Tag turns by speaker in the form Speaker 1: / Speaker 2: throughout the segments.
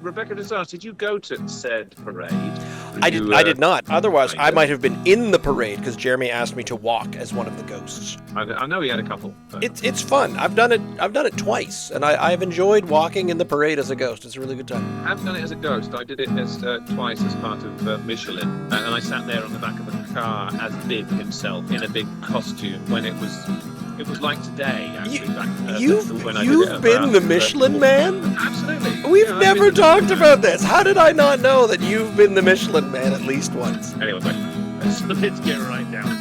Speaker 1: Rebecca just asked, did you go to said parade?
Speaker 2: I did not. Otherwise, I might have been in the parade because Jeremy asked me to walk as one of the ghosts.
Speaker 1: I know he had a couple. But...
Speaker 2: It's fun. I've done it twice, and I've enjoyed walking in the parade as a ghost. It's a really good time.
Speaker 1: I haven't done it as a ghost. I did it twice as part of Michelin, and I sat there on the back of a car as Bib himself in a big costume when it was like today. Actually,
Speaker 2: you've been the Michelin Man?
Speaker 1: Absolutely.
Speaker 2: We've never talked about this. How did I not know that you've been the Michelin Man at least once?
Speaker 1: Anyway, let's get right down to it.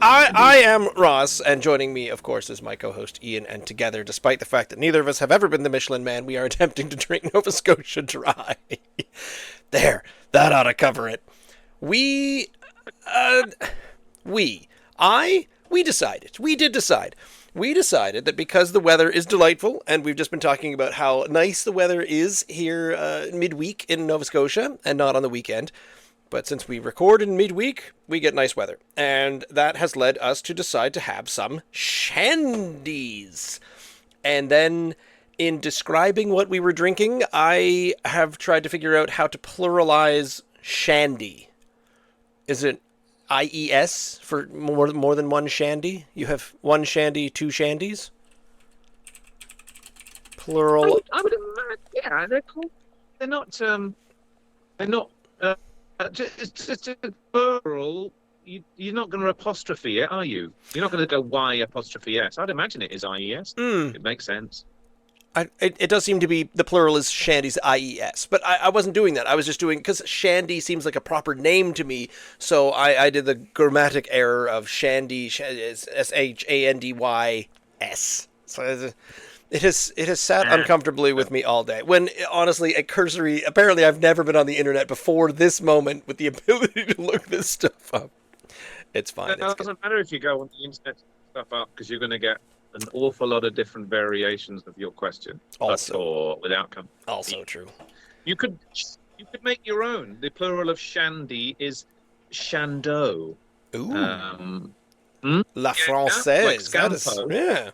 Speaker 2: I am Ross, and joining me, of course, is my co-host Ian, and together, despite the fact that neither of us have ever been the Michelin Man, we are attempting to drink Nova Scotia dry. There, that ought to cover it. We did decide that because the weather is delightful, and we've just been talking about how nice the weather is here midweek in Nova Scotia, and not on the weekend, but since we record in midweek, we get nice weather. And that has led us to decide to have some Shandies. And then, in describing what we were drinking, I have tried to figure out how to pluralize shandy. Is it IES for more than one shandy? You have one shandy, two shandies? Plural.
Speaker 1: I would imagine, yeah, they're cool. They're not just plural. You're not going to apostrophe it, are you? You're not going to go Y apostrophe S. I'd imagine it is IES. It makes sense.
Speaker 2: It does seem to be, the plural is shandies, IES, but I wasn't doing that. I was just doing, because shandy seems like a proper name to me, so I did the grammatic error of shandy, SHANDYS. So it has sat uncomfortably with me all day, when, honestly, a cursory, apparently I've never been on the internet before this moment with the ability to look this stuff up. It's fine.
Speaker 1: It doesn't matter if you go on the internet stuff up, because you're going to get an awful lot of different variations of your question.
Speaker 2: Also,
Speaker 1: without coming.
Speaker 2: Also true.
Speaker 1: You could make your own. The plural of shandy is shandeau.
Speaker 2: Ooh. La Française.
Speaker 1: Like
Speaker 2: that is, yeah.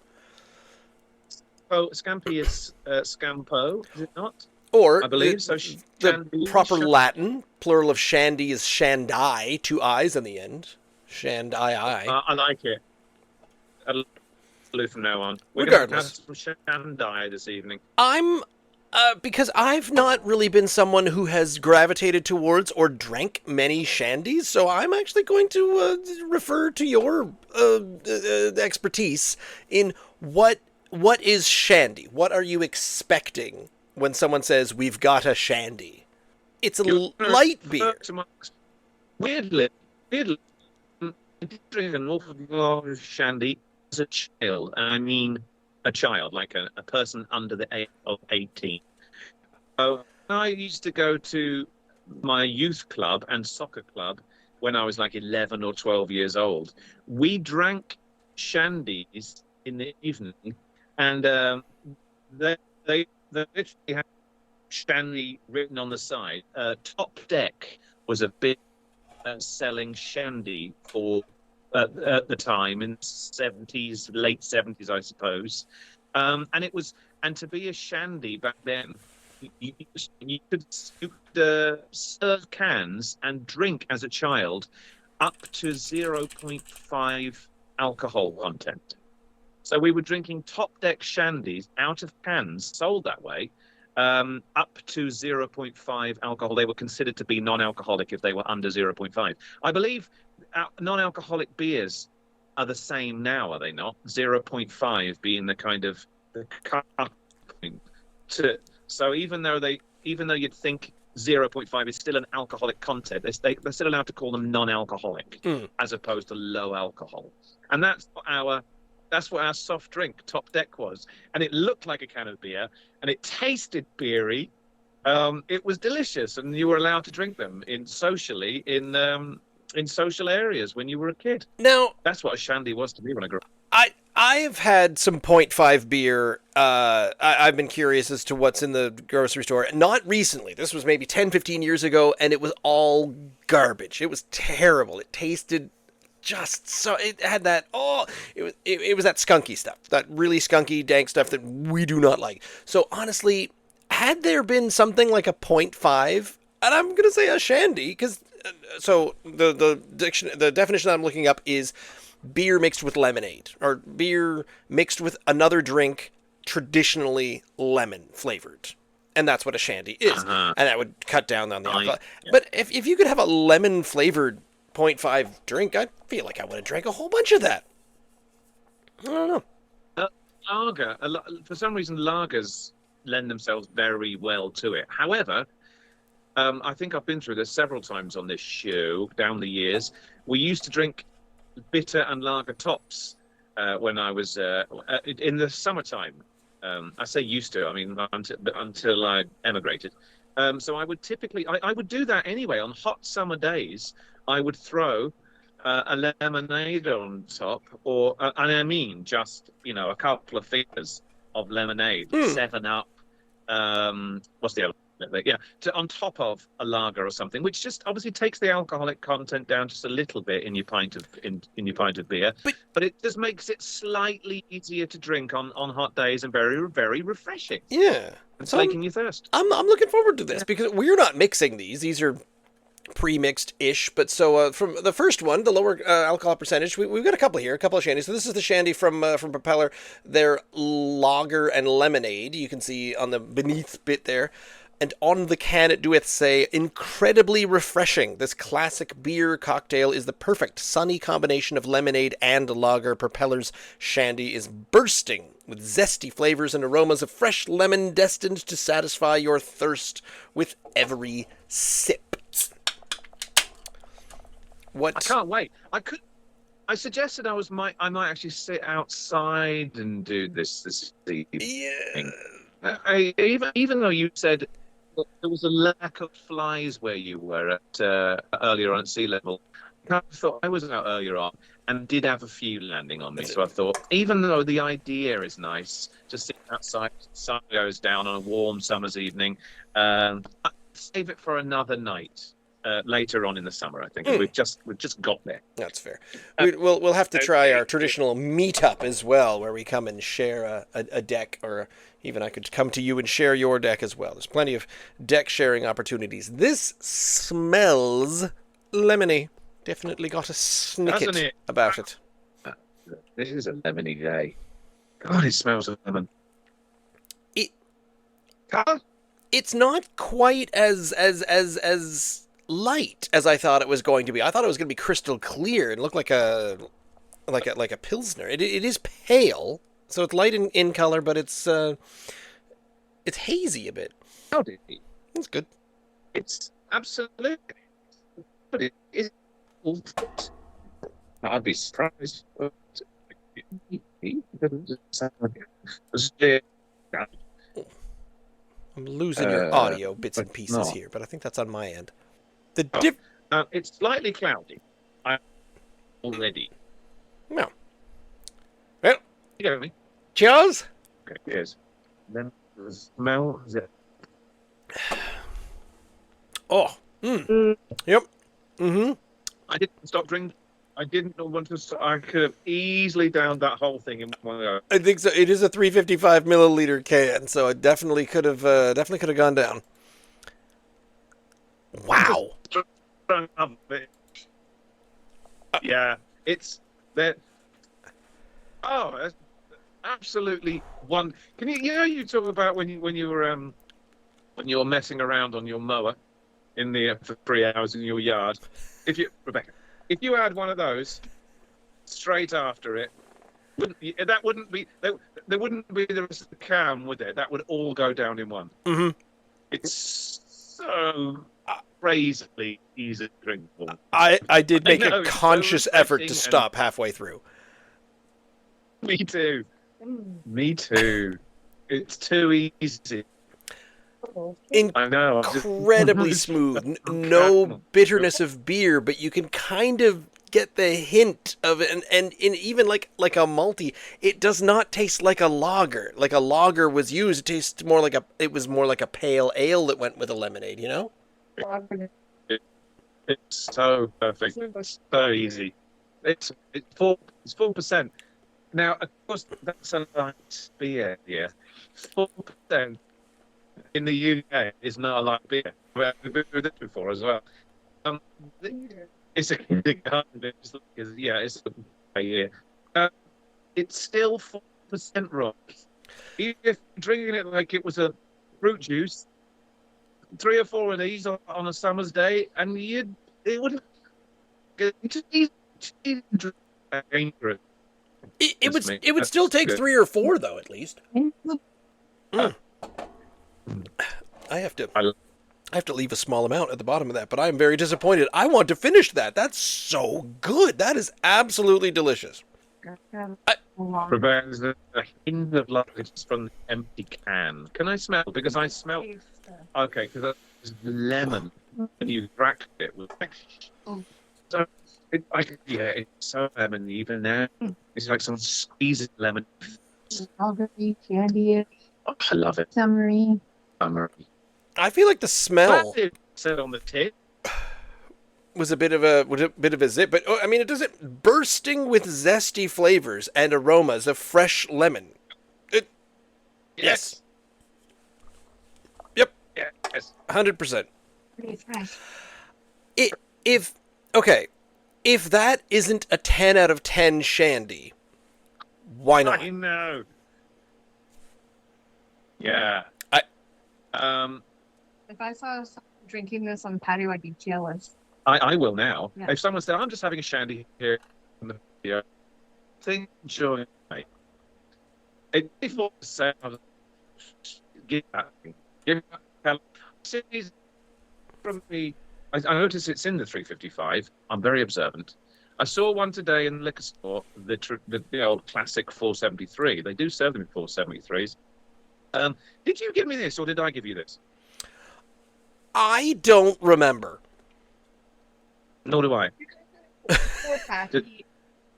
Speaker 1: Oh, scampi is scampo, is it not?
Speaker 2: Or
Speaker 1: I believe so.
Speaker 2: The proper Latin plural of shandy is shandai, two I's in the end. Shandii.
Speaker 1: I like it. From now on. We're
Speaker 2: Regardless.
Speaker 1: Going to have some Shandai this evening.
Speaker 2: I'm, because I've not really been someone who has gravitated towards or drank many shandies, so I'm actually going to refer to your expertise in what is shandy. What are you expecting when someone says, we've got a shandy? It's a light beer.
Speaker 1: Weirdly, I drink an awful lot of shandy as a child, and I mean a child, like a person under the age of 18. So I used to go to my youth club and soccer club when I was like 11 or 12 years old. We drank shandies in the evening, and they literally had shandy written on the side. Top Deck was a big selling shandy for at the time in the 70s, late 70s, I suppose. And to be a shandy back then, you could serve cans and drink as a child up to 0.5 alcohol content. So we were drinking Top Deck shandies out of cans, sold that way, up to 0.5 alcohol. They were considered to be non-alcoholic if they were under 0.5. I believe non-alcoholic beers are the same now, are they not? 0.5 being the kind of the cut point. So even though you'd think 0.5 is still an alcoholic content, they're still allowed to call them non-alcoholic as opposed to low alcohol. And that's what our soft drink Top Deck was. And it looked like a can of beer, and it tasted beery. It was delicious, and you were allowed to drink them socially in social areas when you were a kid.
Speaker 2: Now,
Speaker 1: that's what a shandy was to me when I grew up.
Speaker 2: I've had some 0.5 beer. I've been curious as to what's in the grocery store. Not recently. This was maybe 10, 15 years ago, and it was all garbage. It was terrible. It tasted just so... It had that... it was that skunky stuff. That really skunky, dank stuff that we do not like. So, honestly, had there been something like a 0.5, and I'm going to say a shandy, because so the definition that I'm looking up is beer mixed with lemonade, or beer mixed with another drink traditionally lemon flavored. And that's what a shandy is. And that would cut down on the alcohol.
Speaker 1: Yeah.
Speaker 2: But if you could have a lemon flavored 0.5 drink, I feel like I would have drank a whole bunch of that. I don't know.
Speaker 1: Lager, for some reason, lagers lend themselves very well to it. However, I think I've been through this several times on this show down the years. We used to drink bitter and lager tops when I was in the summertime. I say used to, I mean, until I emigrated. So I would typically, I would do that anyway. On hot summer days, I would throw a lemonade on top, or, and I mean, just, a couple of fingers of lemonade, 7-Up, what's the other? Yeah, on top of a lager or something, which just obviously takes the alcoholic content down just a little bit in your pint of in your pint of beer, but it just makes it slightly easier to drink on hot days and very, very refreshing.
Speaker 2: Yeah,
Speaker 1: and slaking your thirst.
Speaker 2: I'm looking forward to this because we're not mixing these. These are pre-mixed-ish, but so from the first one, the lower alcohol percentage, we've got a couple here, a couple of shandies. So this is the shandy from Propeller. They're lager and lemonade. You can see on the beneath bit there. And on the can it doeth say, incredibly refreshing. This classic beer cocktail is the perfect sunny combination of lemonade and lager. Propeller's shandy is bursting with zesty flavors and aromas of fresh lemon destined to satisfy your thirst with every sip. What?
Speaker 1: I can't wait. I suggested I might actually sit outside and do this evening.
Speaker 2: Yeah.
Speaker 1: Even though you said there was a lack of flies where you were at earlier on at sea level, I thought I was out earlier on and did have a few landing on me. So I thought, even though the idea is nice, just sitting outside, sun goes down on a warm summer's evening, I'd save it for another night. Later on in the summer, I think we've just got there.
Speaker 2: That's fair. We'll have to try our traditional meetup as well, where we come and share a deck, or even I could come to you and share your deck as well. There's plenty of deck sharing opportunities. This smells lemony. Definitely got a snicket about it.
Speaker 1: This is a lemony day. God, it smells of lemon.
Speaker 2: It's not quite as light as I thought it was going to be. I thought it was going to be crystal clear and look like a pilsner. It is pale, so it's light in color, but it's hazy a bit.
Speaker 1: How did he?
Speaker 2: That's good.
Speaker 1: It's absolutely, but it is. I'd be surprised.
Speaker 2: I'm losing your audio bits and pieces here, but I think that's on my end.
Speaker 1: It's slightly cloudy. Already.
Speaker 2: No. Well,
Speaker 1: you go with me.
Speaker 2: Cheers.
Speaker 1: Okay, cheers. Then the smell is it.
Speaker 2: Oh. Yep.
Speaker 1: I didn't stop drinking. I didn't want to. I could have easily downed that whole thing in one go.
Speaker 2: I think so. It is a 355 milliliter can, so it definitely could have gone down. Wow.
Speaker 1: Yeah, it's that. Oh, that's absolutely one. Can you talk about when you were messing around on your mower in the for 3 hours in your yard? Rebecca, if you had one of those straight after it, there wouldn't be the rest of the can, would there? That would all go down in one.
Speaker 2: Mm-hmm.
Speaker 1: It's so crazily easy drinkable.
Speaker 2: I did make a conscious effort to stop halfway through.
Speaker 1: Me too. It's too easy. I know.
Speaker 2: Incredibly smooth. No bitterness of beer, but you can kind of get the hint of it. And even like a malty, it does not taste like a lager. Like a lager was used. It tastes more like a pale ale that went with a lemonade, you know?
Speaker 1: It's so perfect. It's so easy. It's 4%. Now, of course, that's a light beer. Yeah, 4%. in the UK is not a light beer. We've been through this before as well. Um, it's a kindergarten beer. Yeah, it's a year. Uh, it's still 4% rock. Even if you're drinking it like it was a fruit juice, 3 or 4 of these on a summer's day, and it wouldn't. Dangerous.
Speaker 2: It would still take 3 or 4 though, at least. Mm. I have to leave a small amount at the bottom of that, but I'm very disappointed. I want to finish that. That's so good. That is absolutely delicious.
Speaker 1: Prevents a hint of luggage from the empty can. Can I smell? Because I smell. Okay, because that's lemon. And you cracked it with. So it's so lemon even now. It's like someone squeezing lemon.
Speaker 3: Strawberry, candy,
Speaker 1: Oh, I love it.
Speaker 3: summery.
Speaker 2: I feel like the smell
Speaker 1: It said on the tip.
Speaker 2: was a bit of a zip, but I mean, it doesn't bursting with zesty flavors and aromas of fresh lemon. Yes. Yep.
Speaker 1: Yes.
Speaker 2: 100%.
Speaker 3: Pretty fresh.
Speaker 2: If that isn't a 10 out of 10 shandy, why not?
Speaker 1: I know. Yeah.
Speaker 3: If I saw someone drinking this on the patio, I'd be jealous.
Speaker 1: I will now.
Speaker 3: Yeah.
Speaker 1: If someone said, I'm just having a shandy here in the video, think, enjoy, mate. It before the sale, give that thing. Give that. From me, I noticed it's in the 355. I'm very observant. I saw one today in the liquor store, the old classic 473. They do serve them in 473s. Did you give me this, or did I give you this?
Speaker 2: I don't remember.
Speaker 1: Nor do I.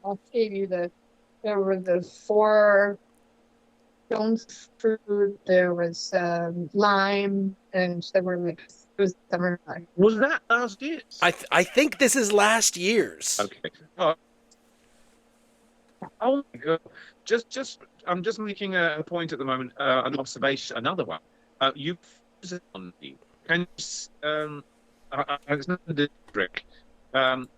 Speaker 3: I'll give you there were the 4 stone fruit, there was lime, and there were it was summertime.
Speaker 1: Was that last year's?
Speaker 2: I think this is last year's.
Speaker 1: Okay. Oh my god! I'm just making a point at the moment. An observation. Another one. You on me. Can you? It's not a trick.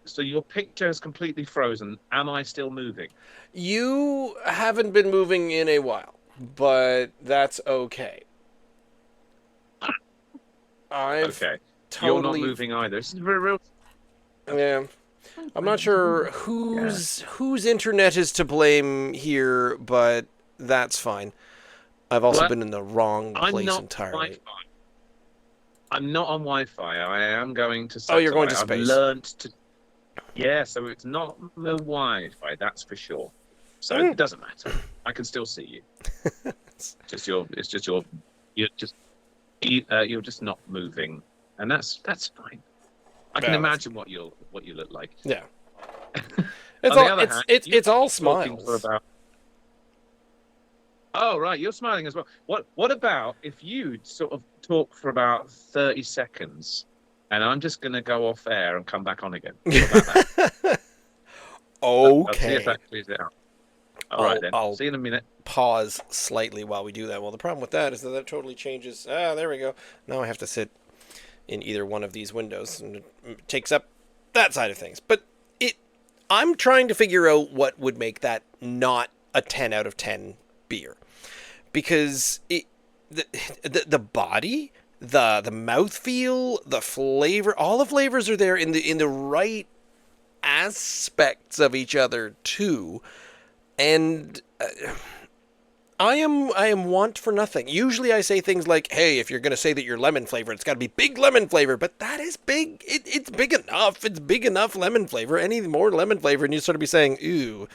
Speaker 1: So your picture is completely frozen. Am I still moving?
Speaker 2: You haven't been moving in a while, but that's okay.
Speaker 1: Okay.
Speaker 2: Totally...
Speaker 1: You're not moving either. This is very real.
Speaker 2: Yeah. I'm not sure whose internet is to blame here, but that's fine. I've also been in the wrong place entirely.
Speaker 1: Wi-Fi. I'm not on Wi-Fi. I am going to.
Speaker 2: Oh, you're going to space.
Speaker 1: I've learned to. Yeah, so it's not the Wi-Fi. That's for sure. So it doesn't matter. I can still see you. It's just your. You're just not moving, and that's fine. I can imagine what you look like.
Speaker 2: Yeah. It's all smiles.
Speaker 1: Oh right, you're smiling as well. What about if you sort of talk for about 30 seconds, and I'm just going to go off air and come back on again? What about that?
Speaker 2: Okay.
Speaker 1: I'll see if that clears it out. All right then.
Speaker 2: I'll
Speaker 1: see you in a minute.
Speaker 2: Pause slightly while we do that. Well, the problem with that is that totally changes. There we go. Now I have to sit in either one of these windows, and it takes up that side of things. But I'm trying to figure out what would make that not a 10 out of 10 beer, because the body, the mouthfeel, the flavor, all the flavors are there in the right aspects of each other too, and I am want for nothing. Usually I say things like, hey, if you're going to say that you're lemon flavor, it's got to be big lemon flavor. But that is big. It's big enough. It's big enough lemon flavor. Any more lemon flavor, and you sort of be saying, ooh,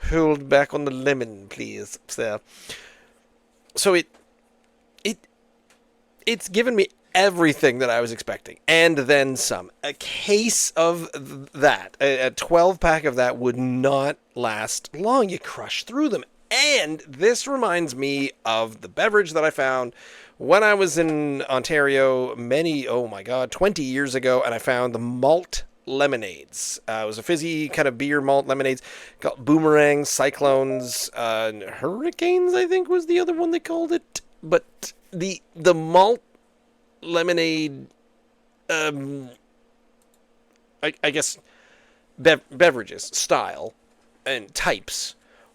Speaker 2: hold back on the lemon, please. So it's given me everything that I was expecting, and then some. A case of that, a 12-pack of that would not last long. You crush through them. And this reminds me of the beverage that I found when I was in Ontario 20 years ago, and I found the malt lemonades. It was a fizzy kind of beer malt lemonades called Boomerangs, Cyclones, Hurricanes, I think was the other one they called it. but the malt lemonade, I guess, beverages style and types.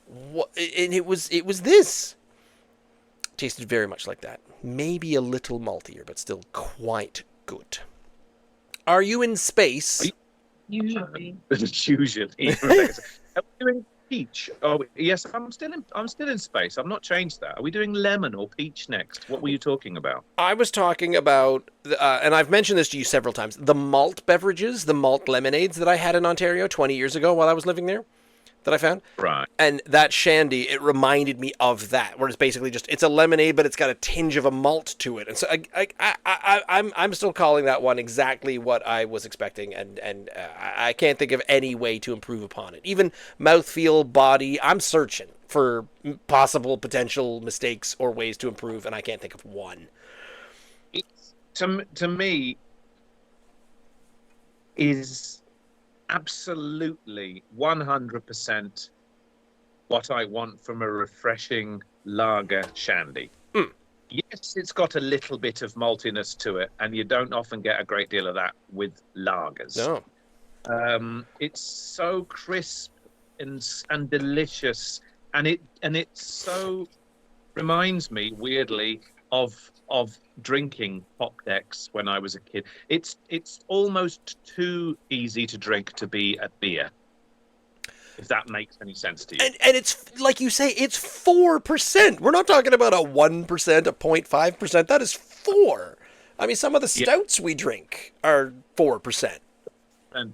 Speaker 2: And it was this. Tasted very much like that. Maybe a little maltier, but still quite good. Are you in space?
Speaker 3: Usually.
Speaker 1: Usually. Are we doing peach? Oh, yes, I'm still in space. I've not changed that. Are we doing lemon or peach next? What were you talking about?
Speaker 2: I was talking about, and I've mentioned this to you several times, the malt beverages, the malt lemonades that I had in Ontario 20 years ago while I was living there, that I found.
Speaker 1: Right.
Speaker 2: And that shandy, it reminded me of that, where it's basically just, it's a lemonade, but it's got a tinge of a malt to it. And so I'm still calling that one exactly what I was expecting, and I can't think of any way to improve upon it. Even mouthfeel, body, I'm searching for possible potential mistakes or ways to improve, and I can't think of one.
Speaker 1: It's, to me, is absolutely 100% what I want from a refreshing lager shandy. Yes, it's got a little bit of maltiness to it, and you don't often get a great deal of that with lagers.
Speaker 2: No.
Speaker 1: It's so crisp and delicious, and it so reminds me weirdly of drinking pop decks when I was a kid. It's almost too easy to drink to be a beer, if that makes any sense to you.
Speaker 2: And it's, like you say, it's 4%. We're not talking about a 1%, a 0.5%. That is 4. I mean, some of the stouts we drink are 4%.
Speaker 1: And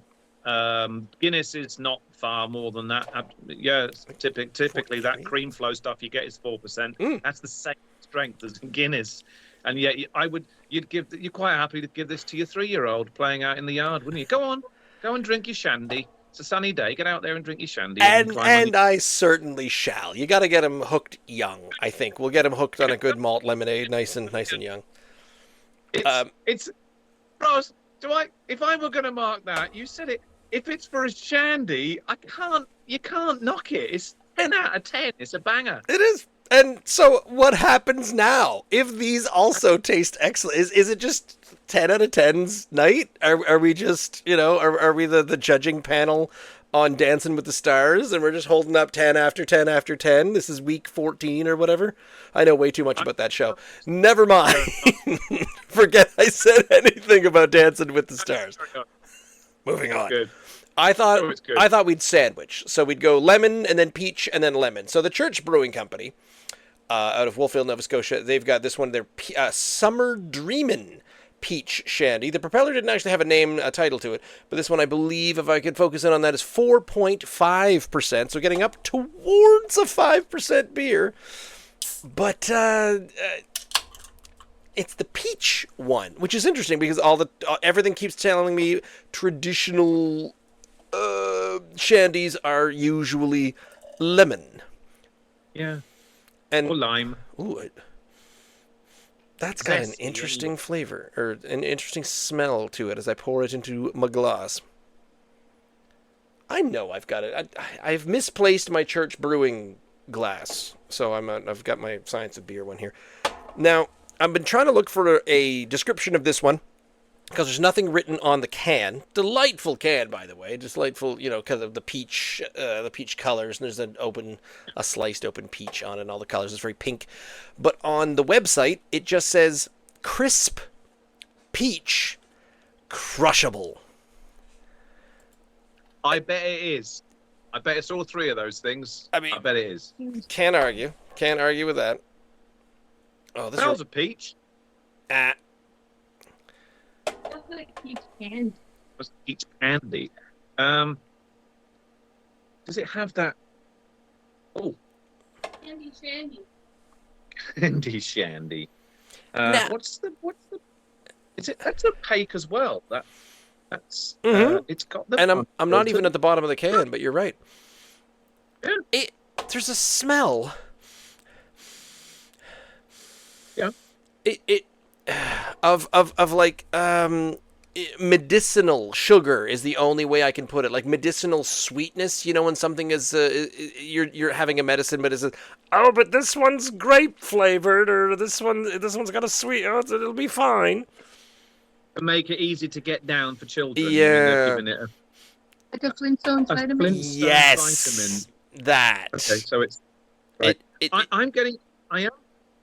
Speaker 1: Guinness is not far more than that. Yeah, typically that cream flow stuff you get is 4%. That's the same strength as Guinness. And yet you're quite happy to give this to your 3-year-old playing out in the yard, wouldn't you? Go and drink your shandy. It's a sunny day. Get out there and drink your shandy.
Speaker 2: And I certainly shall. You got to get him hooked young, I think. We'll get him hooked on a good malt lemonade, nice and young.
Speaker 1: It's Ross, if I were going to mark that, you said it. If it's for a shandy, you can't knock it. It's 10 out of 10. It's a banger.
Speaker 2: It is. And so what happens now? If these also taste excellent, is it just 10 out of 10's night? Are we just, are we the judging panel on Dancing with the Stars, and we're just holding up 10 after 10 after 10? This is week 14 or whatever. I know way too much about that show. Never mind. Forget I said anything about Dancing with the Stars. Moving on.
Speaker 1: Good.
Speaker 2: I thought we'd sandwich. So we'd go lemon and then peach and then lemon. So the Church Brewing Company, out of Wolfville, Nova Scotia, they've got this one, their Summer Dreamin Peach Shandy. The Propeller didn't actually have a title to it, but this one, I believe, if I could focus in on that, is 4.5%. So getting up towards a 5% beer. But it's the peach one, which is interesting because everything keeps telling me traditional shandies are usually lemon.
Speaker 1: Yeah.
Speaker 2: Or
Speaker 1: lime.
Speaker 2: Ooh, that's got an interesting flavor, or an interesting smell to it as I pour it into my glass. I know I've got it. I've misplaced my Church Brewing glass, so I've got my Science of Beer one here. Now, I've been trying to look for a description of this one, because there's nothing written on the can. Delightful can, by the way. Just delightful, because of the peach colors. And there's a sliced open peach on it, and all the colors. It's very pink. But on the website, it just says crisp peach crushable.
Speaker 1: I bet it is. I bet it's all three of those things. I bet it is.
Speaker 2: Can't argue. Can't argue with that. Oh, this
Speaker 1: smells of peach.
Speaker 3: That's like peach candy.
Speaker 1: It's peach candy. Does it have that? Oh,
Speaker 3: Candy shandy.
Speaker 1: candy shandy.
Speaker 2: Nah.
Speaker 1: What's the? Is it? That's opaque as well. That's. It's got the.
Speaker 2: And I'm not even at the bottom of the can, but you're right.
Speaker 1: Yeah.
Speaker 2: There's a smell.
Speaker 1: Yeah.
Speaker 2: It of like medicinal sugar is the only way I can put it. Like medicinal sweetness, you know, when something is you're having a medicine, but but this one's grape flavored, or this one's got a sweet. Oh, it'll be fine.
Speaker 1: To make it easy to get down for children.
Speaker 2: Yeah.
Speaker 1: They're giving it
Speaker 3: Like a Flintstones
Speaker 1: a
Speaker 3: vitamin.
Speaker 1: Flintstone
Speaker 2: Yes,
Speaker 1: vitamin.
Speaker 2: that.
Speaker 1: Okay, so it's right.
Speaker 2: I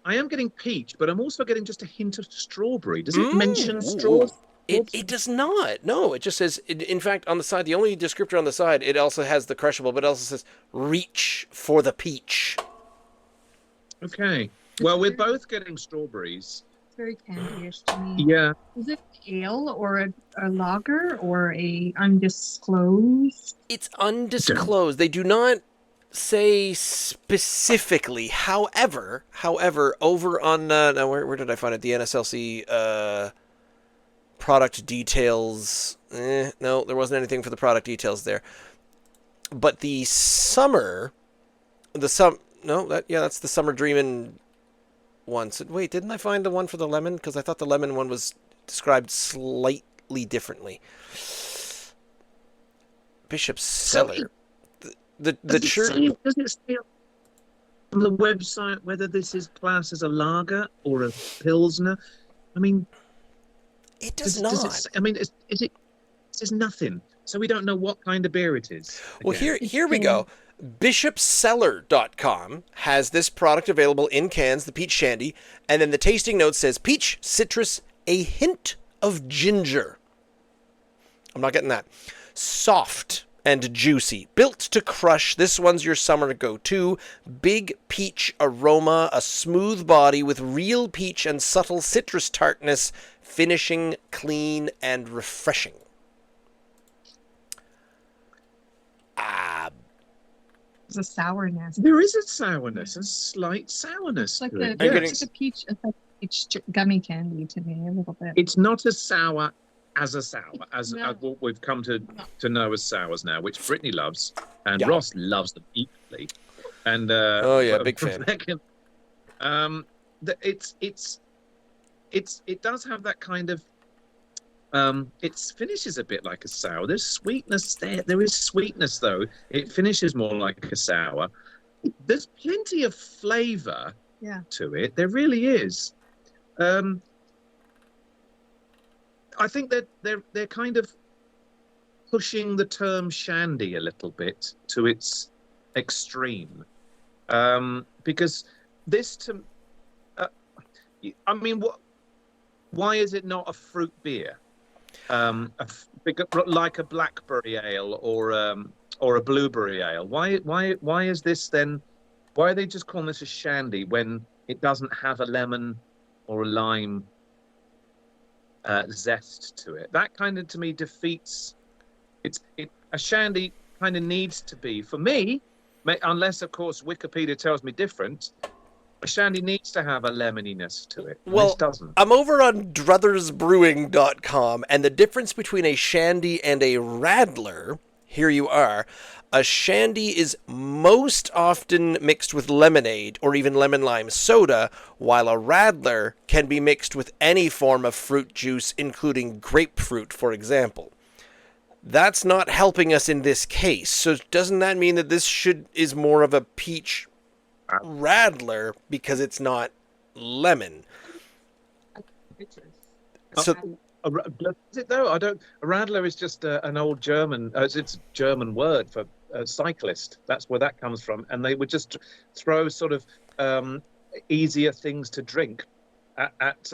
Speaker 1: I am getting peach, but I'm also getting just a hint of strawberry. Does it mention straws?
Speaker 2: It does not. No, it just says, in fact, on the side, the only descriptor on the side, it also has the crushable, but it also says, reach for the peach.
Speaker 1: Okay. Well, we're both getting strawberries.
Speaker 3: It's very candy-ish to me.
Speaker 1: Yeah.
Speaker 3: Is it ale or a lager or a undisclosed?
Speaker 2: It's undisclosed. They do not say specifically. However, over on, now where did I find it? The NSLC, product details. No, there wasn't anything for the product details there. But the summer, that's the summer Dreamin one. So, wait, didn't I find the one for the lemon? Because I thought the lemon one was described slightly differently. Bishop's Cellar. The church.
Speaker 1: Does it say on the website whether this is classed as a lager or a pilsner? I mean,
Speaker 2: it does not.
Speaker 1: It says nothing, so we don't know what kind of beer it is.
Speaker 2: Well, here we go. Bishopcellar.com has this product available in cans, the peach shandy, and then the tasting note says peach, citrus, a hint of ginger. I'm not getting that. Soft and juicy, built to crush. This one's your summer go-to. Big peach aroma, a smooth body with real peach and subtle citrus tartness, finishing clean and refreshing.
Speaker 3: There's a sourness.
Speaker 1: There is a sourness, a slight sourness.
Speaker 3: It's like
Speaker 1: to it.
Speaker 3: it's like a peach. It's like peach gummy candy to me a little bit.
Speaker 1: It's not as sour as a sour, as
Speaker 3: No.
Speaker 1: what we've come to know as sours now, which Brittany loves, and
Speaker 2: Yeah.
Speaker 1: Ross loves them equally. And
Speaker 2: big fan.
Speaker 1: It does have that kind of it finishes a bit like a sour. There's sweetness there. There is sweetness though. It finishes more like a sour. There's plenty of flavor to it. There really is. I think that they're kind of pushing the term shandy a little bit to its extreme, because this why is it not a fruit beer, like a blackberry ale or a blueberry ale? Why is this then? Why are they just calling this a shandy when it doesn't have a lemon or a lime zest to it? That kind of, to me, defeats a shandy kind of needs to be, for me, unless of course Wikipedia tells me different, a shandy needs to have a lemoniness to it.
Speaker 2: Well,
Speaker 1: this doesn't.
Speaker 2: I'm over on druthersbrewing.com, and the difference between a shandy and a radler, here you are. A shandy is most often mixed with lemonade or even lemon lime soda, while a radler can be mixed with any form of fruit juice, including grapefruit, for example. That's not helping us in this case. So doesn't that mean that this is more of a peach radler because it's not lemon? So
Speaker 1: Is it though? A radler is just an old German. It's a German word for cyclist. That's where that comes from. And they would just throw sort of easier things to drink at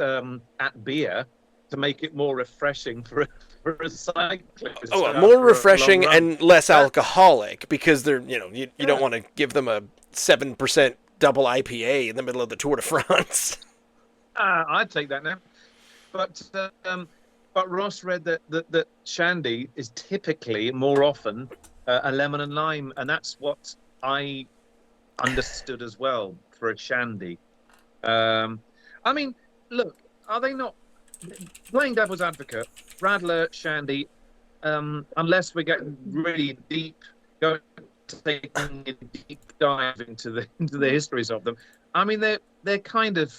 Speaker 1: beer to make it more refreshing for a cyclist.
Speaker 2: More refreshing and less alcoholic, because they're you don't want to give them a 7% double IPA in the middle of the Tour de France.
Speaker 1: I'd take that now. But Ross read that shandy is typically more often a lemon and lime, and that's what I understood as well for a shandy. I mean, look, are they not playing devil's advocate? Radler, shandy, unless we get really deep, taking a deep dive into the histories of them. I mean, they're kind of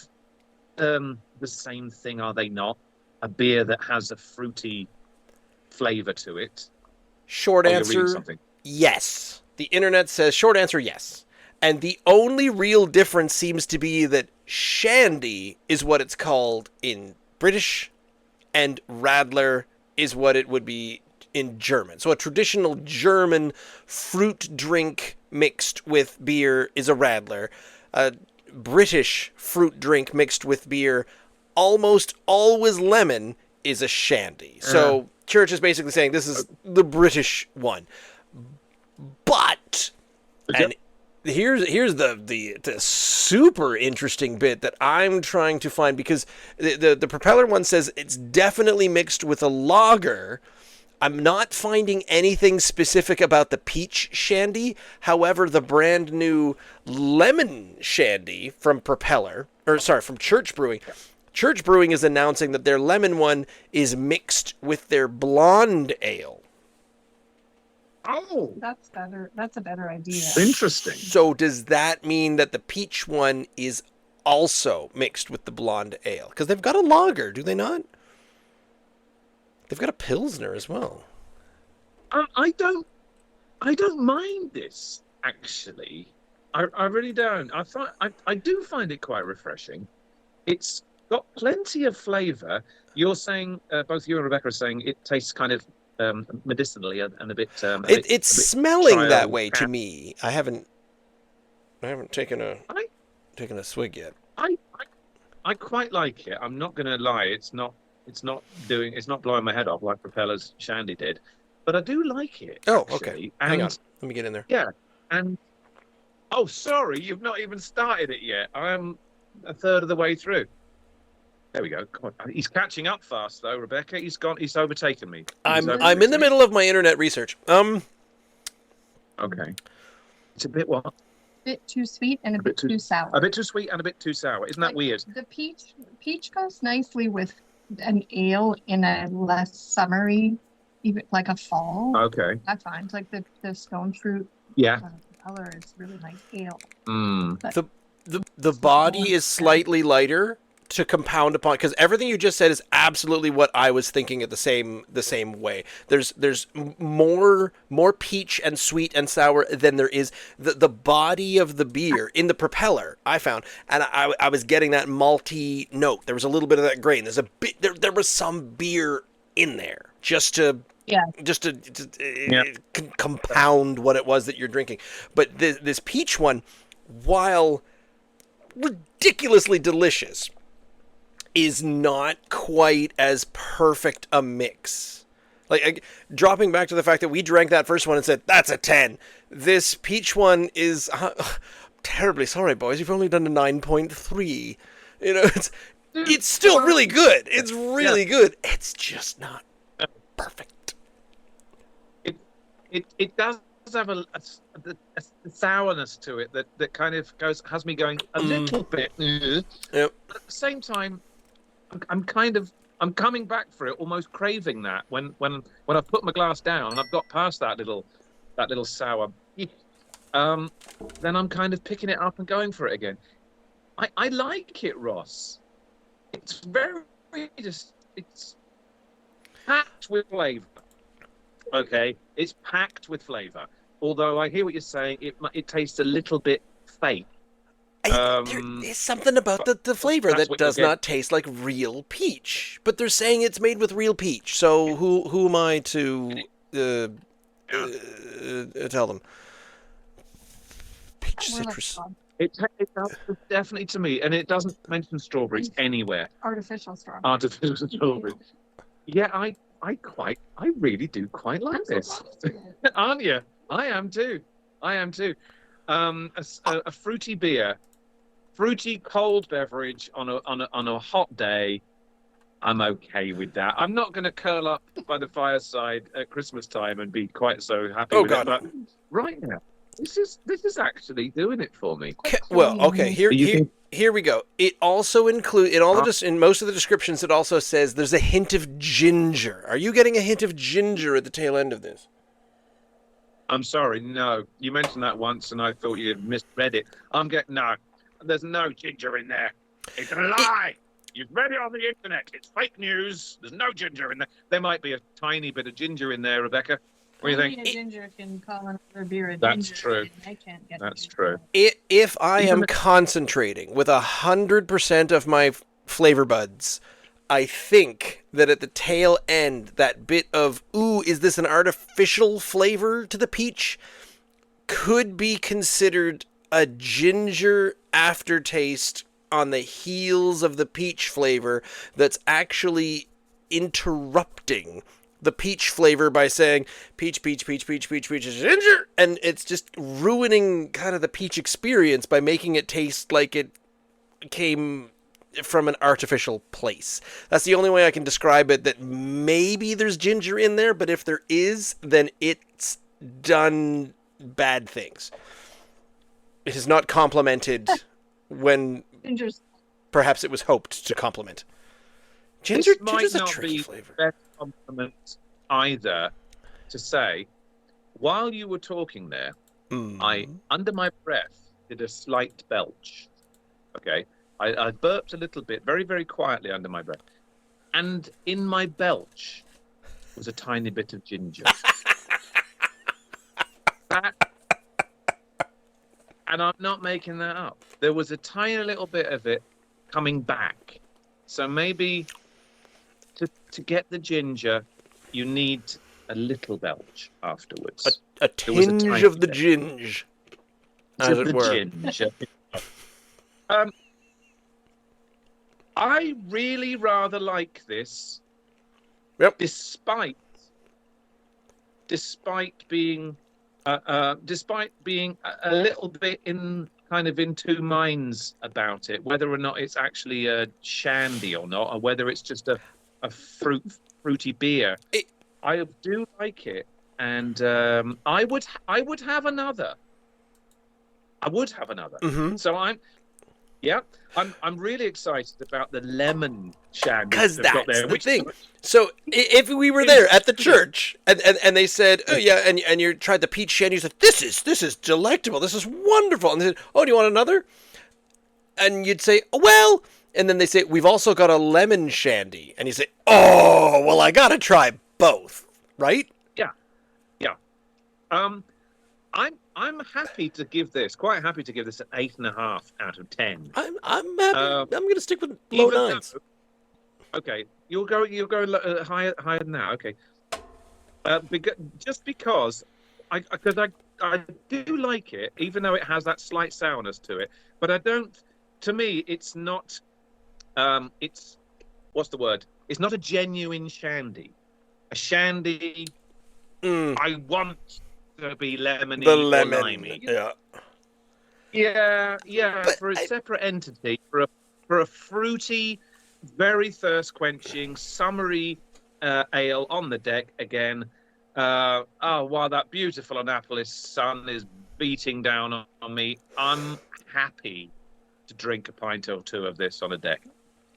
Speaker 1: the same thing, are they not? a beer that has a fruity flavor to it?
Speaker 2: Short
Speaker 1: Oh, you're reading
Speaker 2: answer,
Speaker 1: something.
Speaker 2: yes. The internet says short answer, yes. And the only real difference seems to be that shandy is what it's called in British, and radler is what it would be in German. So a traditional German fruit drink mixed with beer is a radler. A British fruit drink mixed with beer, almost always lemon, is a shandy. So Church is basically saying this is the British one. But, and here's the super interesting bit that I'm trying to find, because the Propeller one says it's definitely mixed with a lager. I'm not finding anything specific about the peach shandy. However, the brand new lemon shandy from from Church Brewing. Church Brewing is announcing that their lemon one is mixed with their blonde ale.
Speaker 1: Oh,
Speaker 3: That's better. That's a better idea.
Speaker 1: interesting.
Speaker 2: So does that mean that the peach one is also mixed with the blonde ale? Because they've got a lager, do they not? They've got a pilsner as well.
Speaker 1: I don't mind this, actually. I really don't. I do find it quite refreshing. It's got plenty of flavour. You're saying, both you and Rebecca are saying, it tastes kind of medicinally and a bit.
Speaker 2: It's smelling
Speaker 1: trial
Speaker 2: that way to
Speaker 1: cap.
Speaker 2: me. I haven't taken a swig yet.
Speaker 1: I quite like it. I'm not going to lie. It's not blowing my head off like Propeller's Shandy did, but I do like it.
Speaker 2: Oh,
Speaker 1: actually.
Speaker 2: okay.
Speaker 1: And,
Speaker 2: Hang on. Let me get in there.
Speaker 1: Yeah, and oh, sorry, you've not even started it yet. I'm a third of the way through. There we go. Come on. He's catching up fast though, Rebecca. He's overtaken me.
Speaker 2: I'm in the middle of my internet research.
Speaker 1: Okay. It's a bit what?
Speaker 3: A bit too sweet and a bit too sour.
Speaker 1: A bit too sweet and a bit too sour. Isn't that weird?
Speaker 3: The peach goes nicely with an ale in a less summery, even like a fall.
Speaker 1: Okay.
Speaker 3: I find like the stone fruit.
Speaker 1: Yeah.
Speaker 3: Color is really nice ale.
Speaker 1: Mm.
Speaker 2: The body is slightly lighter to compound upon, because everything you just said is absolutely what I was thinking at the same way. There's more peach and sweet and sour than there is the body of the beer in the Propeller, I found, and I was getting that malty note. There was a little bit of that grain. There's a bit there was some beer in there just to compound what it was that you're drinking. But this peach one, while ridiculously delicious, is not quite as perfect a mix. Like, dropping back to the fact that we drank that first one and said, that's a 10. This peach one is, terribly sorry, boys, you've only done a 9.3. You know, it's still really good. It's really good. It's just not perfect.
Speaker 1: It does have a sourness to it that kind of has me going a little bit.
Speaker 2: Yep.
Speaker 1: But at the same time, I'm coming back for it, almost craving that when I put my glass down and I've got past that little sour, then I'm kind of picking it up and going for it again. I like it, Ross. It's it's packed with flavour. Okay, it's packed with flavour. Although I hear what you're saying, it tastes a little bit fake.
Speaker 2: There is something about the flavor that does not taste like real peach. But they're saying it's made with real peach. So who am I to tell them? Peach citrus.
Speaker 1: It does definitely to me, and it doesn't mention strawberries anywhere.
Speaker 3: Artificial strawberries.
Speaker 1: Artificial strawberries. Yeah, I really do quite like this. Aren't you? I am too. A fruity beer, fruity cold beverage on a hot day. I'm okay with that. I'm not going to curl up by the fireside at Christmas time and be quite so happy with it. But right now, this is actually doing it for me.
Speaker 2: Well, okay. Here we go. It also includes in most of the descriptions. It also says there's a hint of ginger. Are you getting a hint of ginger at the tail end of this?
Speaker 1: I'm sorry, no. You mentioned that once, and I thought you had misread it. No. There's no ginger in there. It's a lie. You've read it on the internet. It's fake news. There's no ginger in there. There might be a tiny bit of ginger in there, Rebecca. What do you
Speaker 3: Only
Speaker 1: think?
Speaker 3: a ginger can call another beer a
Speaker 1: That's
Speaker 3: ginger.
Speaker 1: true.
Speaker 3: And I can't get
Speaker 1: That's
Speaker 3: ginger.
Speaker 1: true.
Speaker 2: If I am
Speaker 1: Even-
Speaker 2: concentrating with 100% of my flavor buds, I think that at the tail end, that bit of, ooh, is this an artificial flavor to the peach, could be considered a ginger aftertaste on the heels of the peach flavor that's actually interrupting the peach flavor by saying peach, peach, peach, peach, peach, peach, ginger, and it's just ruining kind of the peach experience by making it taste like it came from an artificial place. That's the only way I can describe it, that maybe there's ginger in there, but if there is, then it's done bad things. It is not complemented when
Speaker 3: Ginger's
Speaker 2: perhaps it was hoped to complement.
Speaker 1: This might
Speaker 2: Ginger's a
Speaker 1: not
Speaker 2: tricky
Speaker 1: be
Speaker 2: flavor.
Speaker 1: the best compliment either to say, while you were talking there, I, under my breath, did a slight belch. Okay? I burped a little bit, very, very quietly under my breath. And in my belch was a tiny bit of ginger. And I'm not making that up. There was a tiny little bit of it coming back. So maybe to get the ginger, you need a little belch afterwards.
Speaker 2: A
Speaker 1: There was a
Speaker 2: tinge
Speaker 1: tiny
Speaker 2: of the
Speaker 1: bit.
Speaker 2: ginge, as it
Speaker 1: The
Speaker 2: were.
Speaker 1: ginger. I really rather like this.
Speaker 2: Yep.
Speaker 1: Despite being a little bit in two minds about it, whether or not it's actually a shandy or not, or whether it's just a fruity beer. I do like it, and I would have another. I would have another.
Speaker 2: Mm-hmm.
Speaker 1: So I'm really excited about the lemon shandy.
Speaker 2: Because
Speaker 1: they've got
Speaker 2: that's
Speaker 1: there,
Speaker 2: the
Speaker 1: which-
Speaker 2: thing. So if we were there at the church and they said, oh yeah, and you tried the peach shandy, you said, this is delectable, this is wonderful, and they said, oh, do you want another? And you'd say, oh, well, and then they say, we've also got a lemon shandy, and you say, oh, well, I gotta try both, right?
Speaker 1: Yeah. I'm happy to give this, quite happy to give this an 8.5 out of 10.
Speaker 2: I'm happy. I'm gonna stick with low
Speaker 1: Even
Speaker 2: nines.
Speaker 1: though- okay, you'll go higher than that. Okay, just because I do like it, even though it has that slight sourness to it. But I don't. To me, it's not. It's what's the word? It's not a genuine shandy. A shandy. I want to be lemony
Speaker 2: The
Speaker 1: or
Speaker 2: lemon,
Speaker 1: limey.
Speaker 2: yeah.
Speaker 1: Yeah.
Speaker 2: But
Speaker 1: For a separate entity, for a fruity, very thirst quenching, summery ale on the deck again. While that beautiful Annapolis sun is beating down on me, I'm happy to drink a pint or two of this on a deck.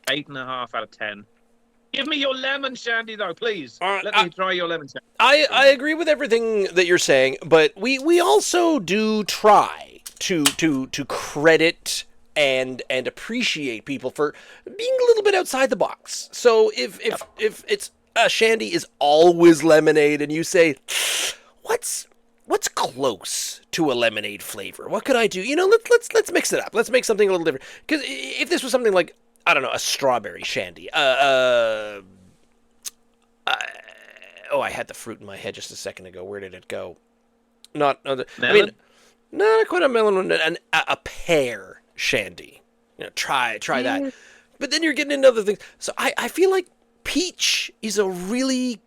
Speaker 1: 8.5 out of 10. Give me your lemon shandy, though, please. Let me try your lemon shandy.
Speaker 2: I agree with everything that you're saying, but we also do try to credit and appreciate people for being a little bit outside the box. So if it's a shandy is always lemonade, and you say, what's close to a lemonade flavor? What could I do? Let's mix it up. Let's make something a little different. Because if this was something like, I don't know, a strawberry shandy. I had the fruit in my head just a second ago. Where did it go? Not quite a melon one. A pear shandy. Try that. But then you're getting into other things. So I feel like peach is a really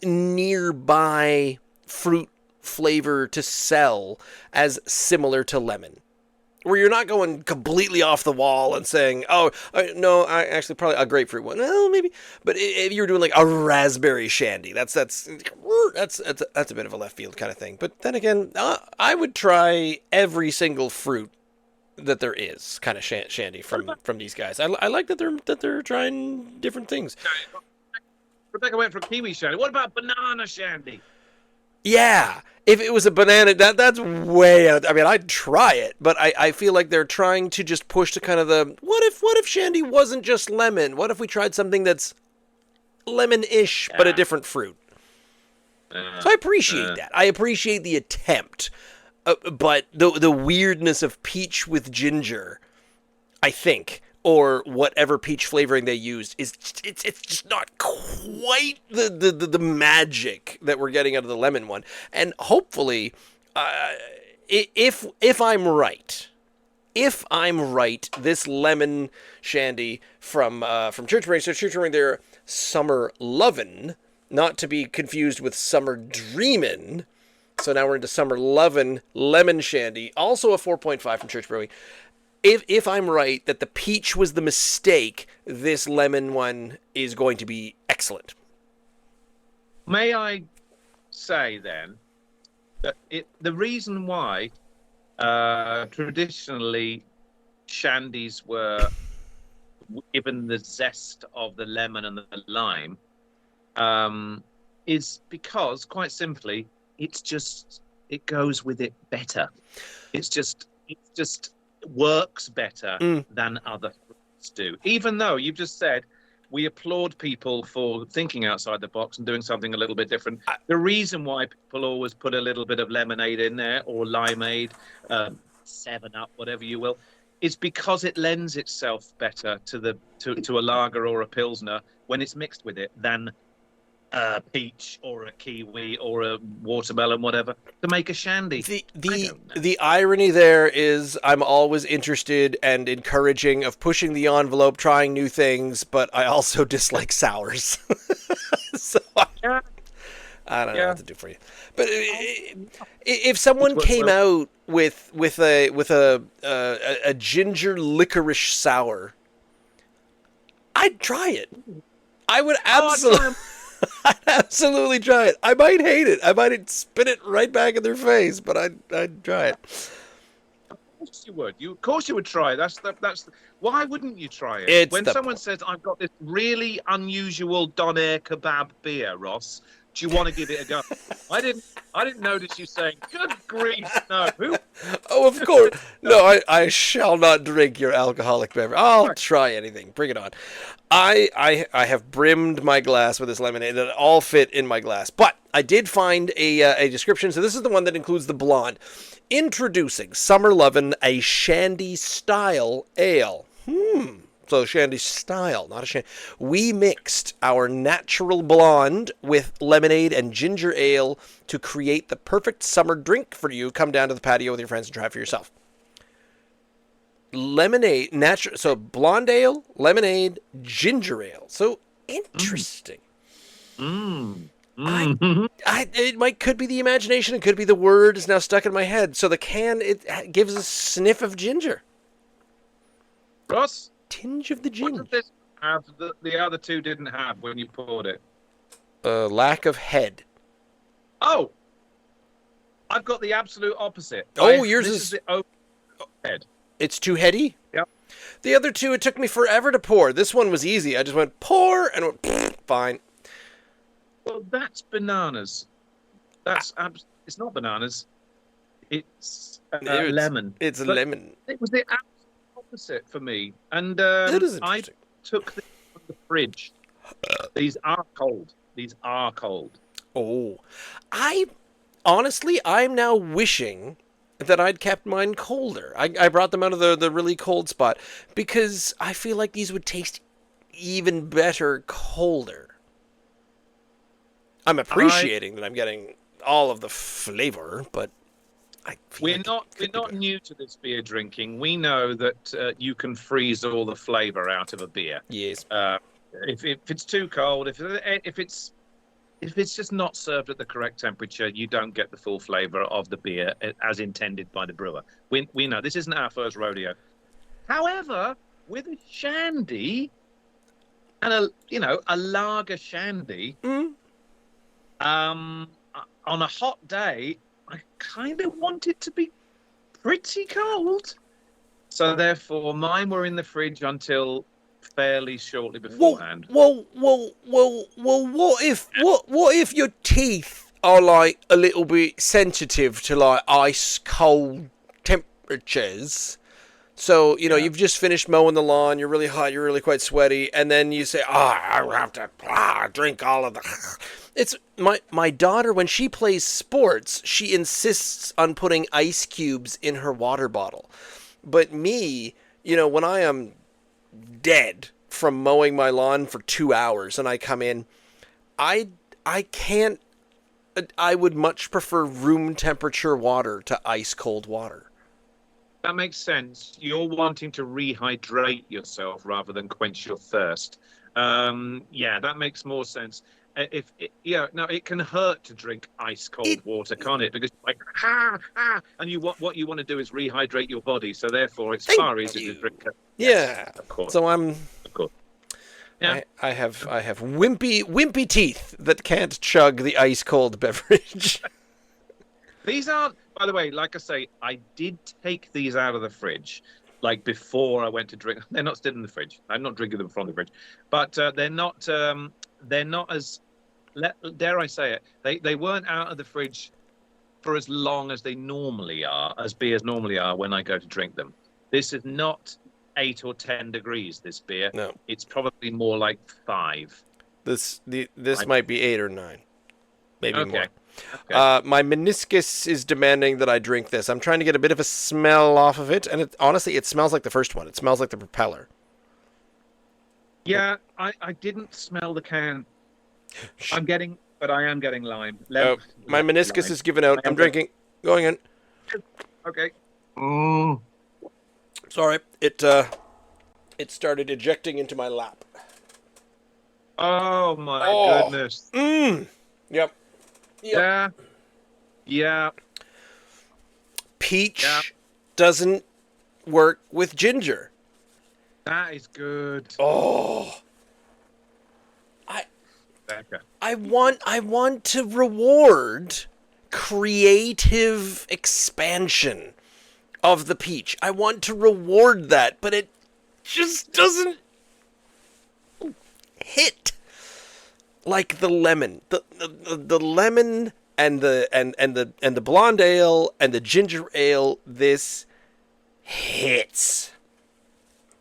Speaker 2: nearby fruit flavor to sell as similar to lemon, where you're not going completely off the wall and saying, oh, no, I actually probably a grapefruit one. Well, maybe. But if you're doing like a raspberry shandy, that's a bit of a left field kind of thing. But then again, I would try every single fruit that there is kind of shandy from these guys. I like that they're trying different things.
Speaker 1: Rebecca went for kiwi shandy. What about banana shandy?
Speaker 2: Yeah. If it was a banana, that's way out. I mean, I'd try it, but I feel like they're trying to just push to kind of the what if Shandy wasn't just lemon? What if we tried something that's lemon-ish but a different fruit? So I appreciate that. I appreciate the attempt, but the weirdness of peach with ginger, I think, or whatever peach flavoring they used is it's just not quite the magic that we're getting out of the lemon one. And hopefully, if I'm right, this lemon shandy from Church Brewing, so Church Brewing, their Summer Lovin', not to be confused with Summer Dreamin'. So now we're into Summer Lovin' lemon shandy, also a 4.5 from Church Brewing. If I'm right that the peach was the mistake, this lemon one is going to be excellent.
Speaker 1: May I say then that the reason why traditionally shandies were given the zest of the lemon and the lime is because, quite simply, it goes with it better. It's just works better than other fruits do. Even though you've just said we applaud people for thinking outside the box and doing something a little bit different. The reason why people always put a little bit of lemonade in there or limeade, 7-Up, whatever you will, is because it lends itself better to a lager or a pilsner when it's mixed with it than a peach or a kiwi or a watermelon, whatever, to make a shandy.
Speaker 2: The irony there is I'm always interested and encouraging of pushing the envelope, trying new things, but I also dislike sours. So I don't know what to do for you. But if someone came out with a ginger licorice sour, I'd try it. I would absolutely. I'd absolutely try it. I might hate it. I might spit it right back in their face, but I'd try it.
Speaker 1: Of course you would. Of course you would try it. Why wouldn't you try it? When someone says, "I've got this really unusual donair kebab beer, Ross, do you want to give it a go?" I didn't notice you saying, "Good grief, no." Who?
Speaker 2: Oh, of course. No, I shall not drink your alcoholic beverage. I'll try anything. Bring it on. I have brimmed my glass with this lemonade, and it all fit in my glass. But I did find a description. So this is the one that includes the blonde. Introducing Summer Lovin', a shandy style ale. So shandy style, not a shandy. We mixed our natural blonde with lemonade and ginger ale to create the perfect summer drink for you. Come down to the patio with your friends and try it for yourself. Lemonade, natural. So blonde ale, lemonade, ginger ale. So interesting. It could be the imagination. It could be the word is now stuck in my head. So the can, it gives a sniff of ginger.
Speaker 1: Ross?
Speaker 2: Tinge of the ginger.
Speaker 1: What did this have that the other two didn't have when you poured it?
Speaker 2: Lack of head.
Speaker 1: Oh, I've got the absolute opposite.
Speaker 2: Yours
Speaker 1: is the open head.
Speaker 2: It's too heady?
Speaker 1: Yep.
Speaker 2: The other two, it took me forever to pour. This one was easy. I just went pour and went fine.
Speaker 1: Well, that's bananas. It's not bananas. It's lemon.
Speaker 2: It's lemon.
Speaker 1: It was the opposite for me, and I took them from the fridge. These are cold. Oh,
Speaker 2: I'm now wishing that I'd kept mine colder. I brought them out of the really cold spot because I feel like these would taste even better colder. I'm appreciating that I'm getting all of the flavor, but we're
Speaker 1: not new to this beer drinking. We know that you can freeze all the flavor out of a beer.
Speaker 2: Yes.
Speaker 1: If it's too cold, if it's just not served at the correct temperature, you don't get the full flavor of the beer as intended by the brewer. We know this isn't our first rodeo. However, with a shandy and a lager shandy, on a hot day, I kind of want it to be pretty cold. So therefore, mine were in the fridge until fairly shortly beforehand.
Speaker 2: What if your teeth are like a little bit sensitive to like ice cold temperatures. So, you know, you've just finished mowing the lawn, you're really hot, you're really quite sweaty, and then you say, I have to drink all of the... It's my daughter, when she plays sports, she insists on putting ice cubes in her water bottle. But me, you know, when I am dead from mowing my lawn for 2 hours and I come in, I can't... I would much prefer room temperature water to ice cold water.
Speaker 1: That makes sense. You're wanting to rehydrate yourself rather than quench your thirst. Yeah, that makes more sense. Now it can hurt to drink ice cold water, can't it? Because like and what you want to do is rehydrate your body. So therefore, it's far easier to drink.
Speaker 2: Yeah,
Speaker 1: of course.
Speaker 2: So
Speaker 1: of course. Yeah.
Speaker 2: I have wimpy teeth that can't chug the ice cold beverage.
Speaker 1: These aren't, by the way, like I say, I did take these out of the fridge, like before I went to drink. They're not still in the fridge. I'm not drinking them from the fridge, but they're not as, dare I say it, they weren't out of the fridge for as long as they normally are, as beers normally are when I go to drink them. This is not 8 or 10 degrees, this beer.
Speaker 2: No.
Speaker 1: It's probably more like 5.
Speaker 2: This might be 8 or 9. Maybe more.
Speaker 1: Okay.
Speaker 2: My meniscus is demanding that I drink this. I'm trying to get a bit of a smell off of it, and honestly, it smells like the first one. It smells like the Propeller.
Speaker 1: Yeah, I didn't smell the can. I am getting lime.
Speaker 2: My meniscus is giving out. I'm drinking. Going in.
Speaker 1: Okay.
Speaker 2: Sorry, it started ejecting into my lap.
Speaker 1: Oh my goodness.
Speaker 2: Yep.
Speaker 1: Yeah.
Speaker 2: Peach doesn't work with ginger.
Speaker 1: That is good.
Speaker 2: Oh. I want to reward creative expansion of the peach. I want to reward that, but it just doesn't hit like the lemon. The lemon and the blonde ale and the ginger ale, this hits.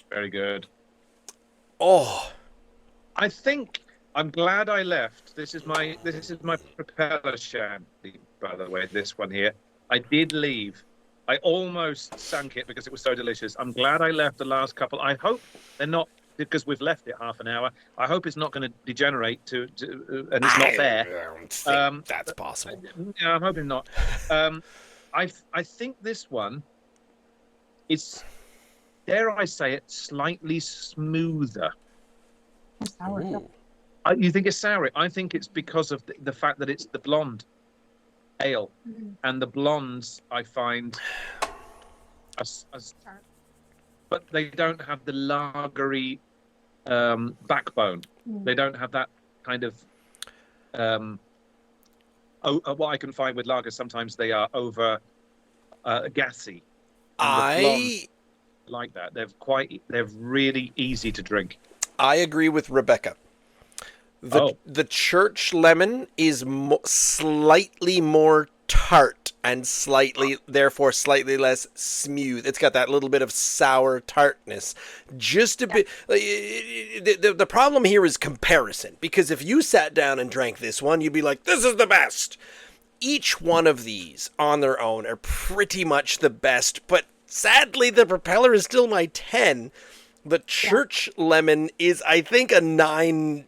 Speaker 1: Very good.
Speaker 2: Oh.
Speaker 1: I think I'm glad I left. This is my Propeller Shandy, by the way, this one here. I did leave. I almost sank it because it was so delicious. I'm glad I left the last couple. I hope they're not, because we've left it half an hour. I hope it's not going to degenerate to and it's not fair.
Speaker 2: I don't think that's possible.
Speaker 1: Yeah, I'm hoping not. I think this one is, dare I say it, slightly smoother. You think it's sour? I think it's because of the fact that it's the blonde ale, and the blondes I find, but they don't have the lagery backbone. They don't have that kind of what I can find with lagers. Sometimes they are over gassy. I like that. They're really easy to drink.
Speaker 2: I agree with Rebecca. The Church Lemon is slightly more tart and therefore slightly less smooth. It's got that little bit of sour tartness. Just a bit. The problem here is comparison, because if you sat down and drank this one, you'd be like, this is the best. Each one of these on their own are pretty much the best, but sadly the Propeller is still my 10. The Church Lemon is, I think, a 9-8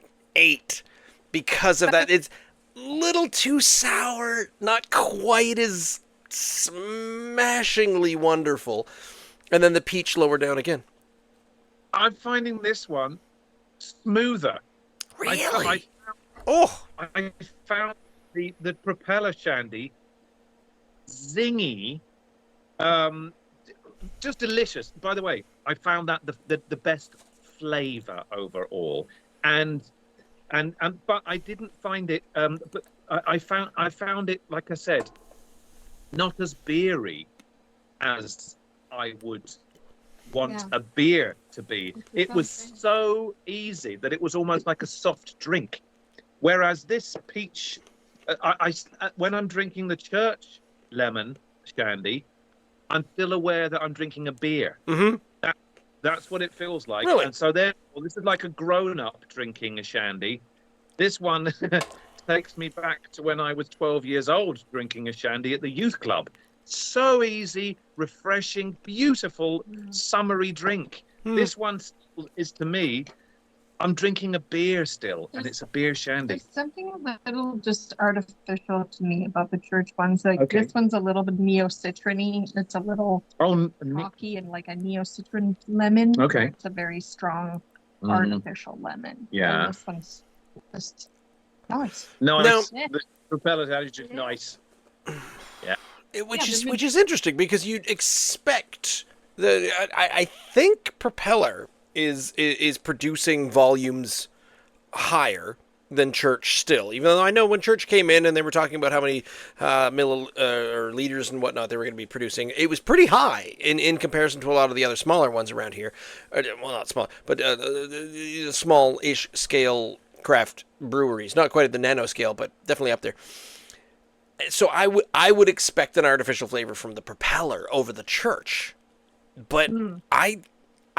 Speaker 2: because of that. It's a little too sour, not quite as smashingly wonderful. And then the peach lower down again.
Speaker 1: I'm finding this one smoother.
Speaker 2: Really?
Speaker 1: I found the Propeller Shandy zingy, just delicious. By the way, I found that the best flavor overall, but I didn't find it. But I found it, like I said, not as beery as I would want a beer to be. It was so easy that it was almost like a soft drink, whereas this peach when I'm drinking the church lemon shandy, I'm still aware that I'm drinking a beer.
Speaker 2: Mm-hmm.
Speaker 1: That's what it feels like.
Speaker 2: Really?
Speaker 1: And so therefore, this is like a grown-up drinking a shandy. This one takes me back to when I was 12 years old drinking a shandy at the youth club. So easy, refreshing, beautiful, summery drink. This one is, to me, I'm drinking a beer still, and it's a beer shandy.
Speaker 3: There's something a little just artificial to me about the church ones. Like
Speaker 1: Okay.
Speaker 3: this one's a little bit neo-citrony. It's a little
Speaker 1: Oh,
Speaker 3: rocky and like a neo-citron lemon.
Speaker 1: Okay.
Speaker 3: It's a very strong artificial lemon.
Speaker 1: Yeah.
Speaker 3: And this one's just nice.
Speaker 1: nice.
Speaker 3: Yeah.
Speaker 1: The Propeller is just nice.
Speaker 2: Which is interesting because you'd expect I think Propeller is producing volumes higher than Church still, even though I know when Church came in and they were talking about how many or liters and whatnot they were going to be producing, it was pretty high in comparison to a lot of the other smaller ones around here. Well, not small, but small-ish scale craft breweries, not quite at the nano scale, but definitely up there. So I would expect an artificial flavor from the Propeller over the Church, but I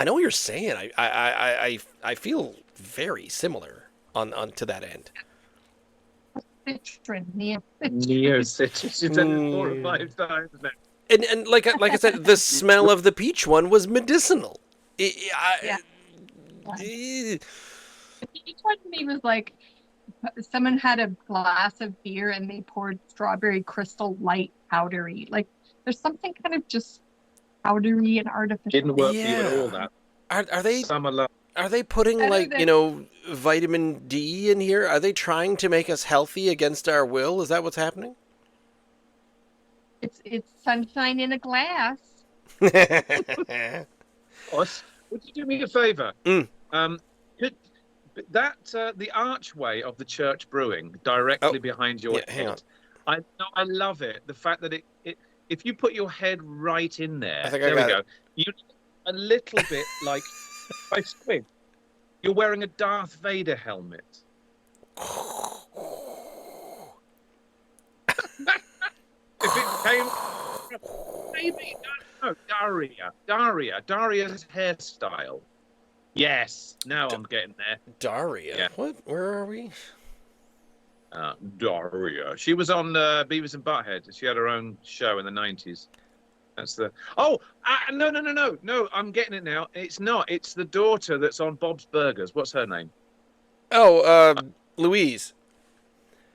Speaker 2: know what you're saying. I feel very similar on to that end.
Speaker 3: Citron,
Speaker 1: Neo-citron. You've done it 4 or 5 times now.
Speaker 2: And like I said, the smell of the peach one was medicinal.
Speaker 3: The peach one to me was like someone had a glass of beer and they poured strawberry crystal light powdery. Like there's something kind of just powdery and artificial.
Speaker 1: Didn't work for you at all, that.
Speaker 2: Are they
Speaker 1: Summer love.
Speaker 2: Are they putting vitamin D in here? Are they trying to make us healthy against our will? Is that what's happening?
Speaker 3: It's sunshine in a glass.
Speaker 1: Would you do me a favour? The archway of the Church Brewing directly behind your head.
Speaker 2: Hang on.
Speaker 1: I love it. The fact that it if you put your head right in there,
Speaker 2: there
Speaker 1: we go. You a little bit like I squid. You're wearing a Darth Vader helmet. If it came, maybe no, Daria's hairstyle. Yes, now I'm getting there.
Speaker 2: Daria.
Speaker 1: Yeah.
Speaker 2: What? Where are we?
Speaker 1: Daria. She was on Beavis and Butthead. She had her own show in the 90s. That's the. Oh, no! I'm getting it now. It's not. It's the daughter that's on Bob's Burgers. What's her name?
Speaker 2: Oh, Louise.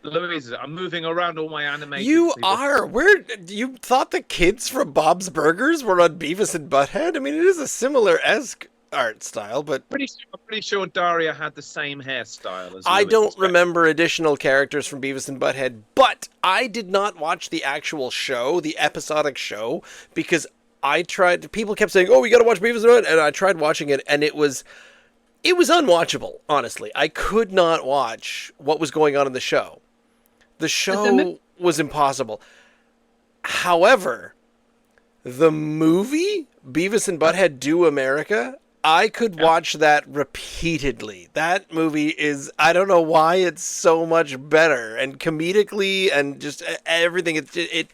Speaker 1: Louise. I'm moving around all my animated.
Speaker 2: You are. Where you thought the kids from Bob's Burgers were on Beavis and Butthead? I mean, it is a similar-esque art style, but
Speaker 1: I'm pretty sure Daria had the same hairstyle as.
Speaker 2: I don't remember additional characters from Beavis and Butthead, but I did not watch the actual show, the episodic show, because I tried. People kept saying, "Oh, we got to watch Beavis and Butthead," and I tried watching it, and it was unwatchable. Honestly, I could not watch what was going on in the show. The show was impossible. However, the movie Beavis and Butthead Do America, I could watch that repeatedly. That movie is, I don't know why it's so much better, and comedically and just everything. It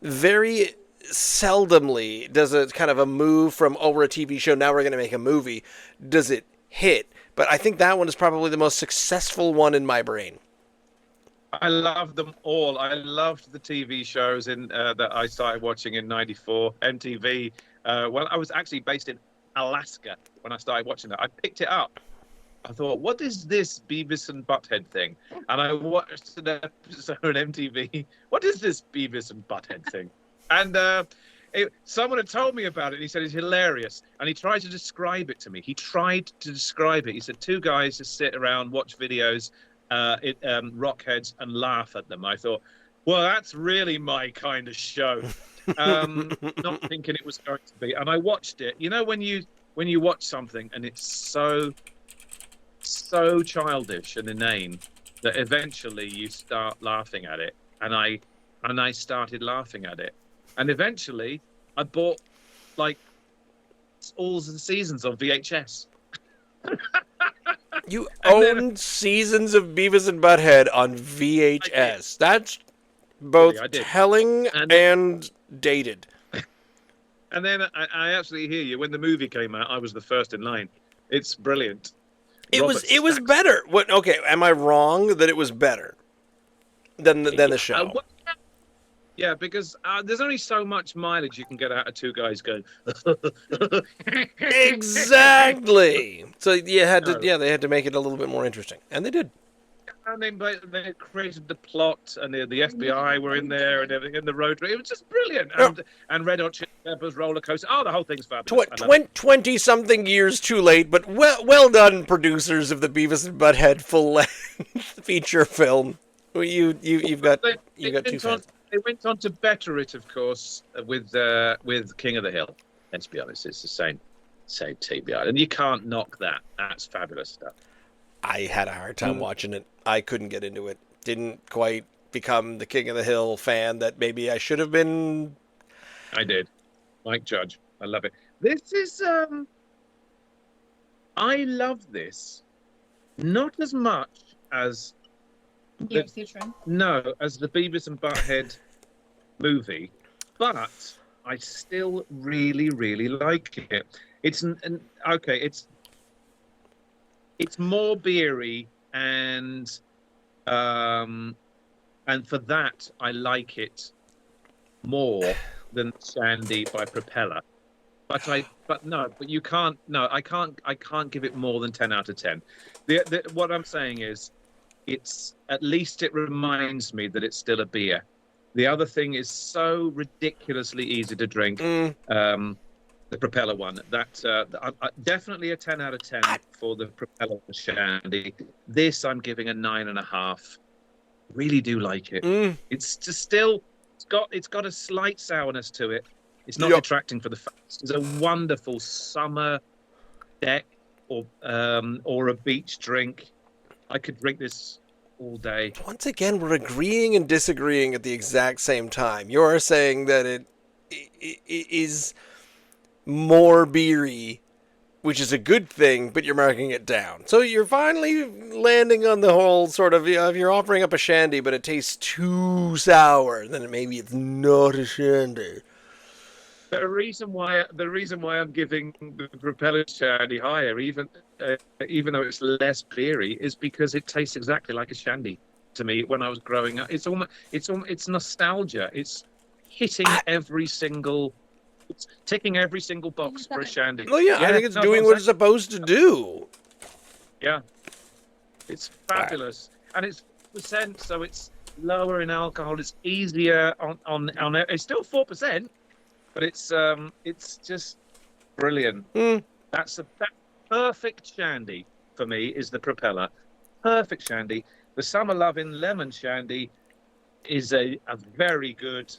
Speaker 2: very seldomly does a kind of a move from, oh, we're a TV show, now we're going to make a movie. Does it hit? But I think that one is probably the most successful one in my brain.
Speaker 1: I love them all. I loved the TV shows that I started watching in '94, MTV. Well, I was actually based in Alaska when I started watching that. I picked it up. I thought, what is this Beavis and Butthead thing? And I watched an episode on MTV. What is this Beavis and Butthead thing? And someone had told me about it, and he said it's hilarious. And he tried to describe it to me. He said 2 guys just sit around, watch videos, rockheads, and laugh at them. I thought, well, that's really my kind of show. Not thinking it was going to be. And I watched it. You know, when you watch something and it's so childish and inane that eventually you start laughing at it. And I started laughing at it. And eventually I bought like all the seasons on VHS.
Speaker 2: You
Speaker 1: And then-
Speaker 2: owned seasons of Beavis and Butthead on VHS. That's both
Speaker 1: I did.
Speaker 2: telling
Speaker 1: And-
Speaker 2: and dated.
Speaker 1: And then I absolutely hear you. When the movie came out, I was the first in line. It's brilliant.
Speaker 2: It
Speaker 1: Robert
Speaker 2: was
Speaker 1: Stack's-
Speaker 2: better. What? Okay, am I wrong that it was better than the show?
Speaker 1: well, yeah, because there's only so much mileage you can get out of two guys going.
Speaker 2: Exactly. So you had to,
Speaker 1: No.
Speaker 2: they had to make it a little bit more interesting, and they did.
Speaker 1: And they created the plot, and the FBI were in there, and everything in the road. It was just brilliant. And Red Hot Chili Peppers roller coaster. Oh, the whole thing's fabulous. I love it.
Speaker 2: 20-something years too late, but well done, producers of the Beavis and Butthead full-length feature film. You've got two fans.
Speaker 1: They went on to better it, of course, with King of the Hill. Let's be honest, it's the same TBI, and you can't knock that. That's fabulous stuff.
Speaker 2: I had a hard time watching it. I couldn't get into it. Didn't quite become the King of the Hill fan that maybe I should have been.
Speaker 1: I did. Mike Judge. I love it. This is I love this. Not as much as
Speaker 3: Yes, you try.
Speaker 1: as the Beavis and Butthead movie, but I still really, really like it. It's more beery, and for that I like it more than Shandy by Propeller. But you can't. No, I can't give it more than 10 out of 10. What I'm saying is, at least it reminds me that it's still a beer. The other thing is so ridiculously easy to drink. The Propeller one. Definitely a 10 out of 10 for the Propeller Shandy. This I'm giving a 9.5. Really do like it. It's just still it's got a slight sourness to it. It's not detracting for the fact it's a wonderful summer deck or a beach drink. I could drink this all day.
Speaker 2: Once again, we're agreeing and disagreeing at the exact same time. You're saying that it is more beery, which is a good thing, but you're marking it down. So you're finally landing on the whole sort of, if you're offering up a shandy, but it tastes too sour, then maybe it's not a shandy.
Speaker 1: The reason why I'm giving the Propeller Shandy higher, even though it's less beery, is because it tastes exactly like a shandy to me when I was growing up. It's nostalgia. It's hitting it's ticking every single box for a shandy.
Speaker 2: Well, yeah, I think it's doing what it's supposed to do.
Speaker 1: Yeah, it's fabulous, and it's %, so it's lower in alcohol. It's easier on. It's still 4%. But it's just brilliant. That's perfect shandy for me. Is the Propeller perfect shandy? The Summer Lovin' Lemon Shandy is a very good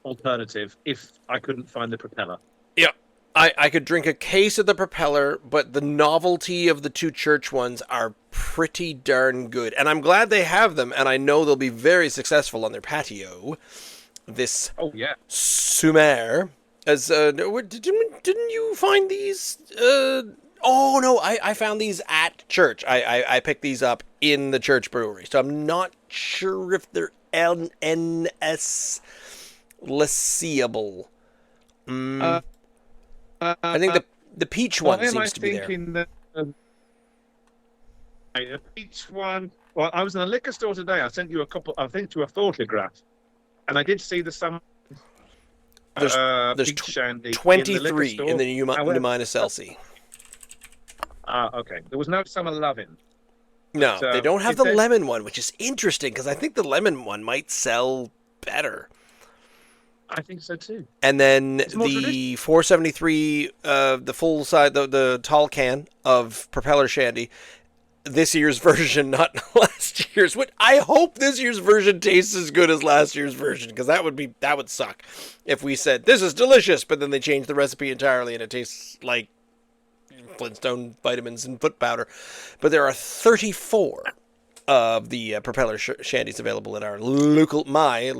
Speaker 1: alternative if I couldn't find the Propeller.
Speaker 2: Yeah, I could drink a case of the Propeller, but the novelty of the two Church ones are pretty darn good, and I'm glad they have them, and I know they'll be very successful on their patio. This Sumer, as didn't you find these? Oh no, I found these at church. I picked these up in the Church Brewery, so I'm not sure if they're NS leasable. I think the peach one seems to be there.
Speaker 1: The peach one. Well, I was in a liquor store today. I sent you a photograph. And I did see the summer
Speaker 2: there's
Speaker 1: peach shandy
Speaker 2: 23 in the U-minus LC.
Speaker 1: Okay. There was no summer lovin'.
Speaker 2: No, they don't have the lemon one, which is interesting because I think the lemon one might sell better.
Speaker 1: I think so too.
Speaker 2: And then the 473, the full side, the tall can of Propeller Shandy. This year's version, not last year's. I hope this year's version tastes as good as last year's version, because that would suck if we said this is delicious, but then they changed the recipe entirely and it tastes like Flintstone vitamins and foot powder. But there are 34 of the Propeller Shandies available at our local
Speaker 1: I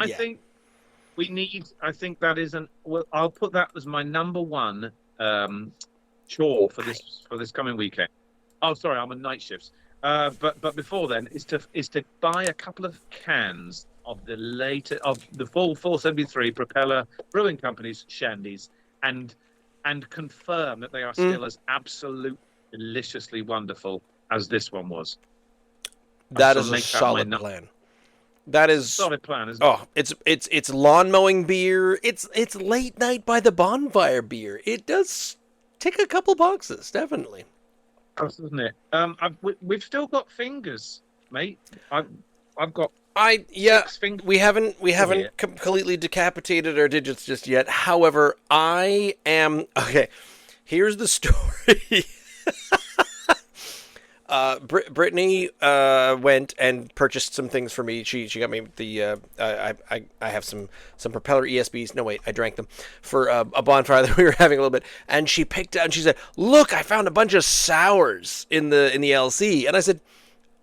Speaker 1: think we need. I think that is I'll put that as my number one chore for this coming weekend. Oh, sorry, I'm on night shifts. But before then, is to buy a couple of cans of the full 473 Propeller Brewing Company's Shandies, and confirm that they are still as absolutely deliciously wonderful as this one was.
Speaker 2: That is a solid plan. That is
Speaker 1: solid plan, isn't it?
Speaker 2: It's lawn mowing beer. It's late night by the bonfire beer. It does tick a couple boxes, definitely.
Speaker 1: Doesn't it? We've still got fingers, mate. I've got.
Speaker 2: We haven't completely decapitated our digits just yet. However, I am okay. Here's the story. Brittany went and purchased some things for me. She got me the I have some Propeller ESBs. No wait, I drank them for a bonfire that we were having a little bit. And she picked out and she said, "Look, I found a bunch of sours in the LC." And I said,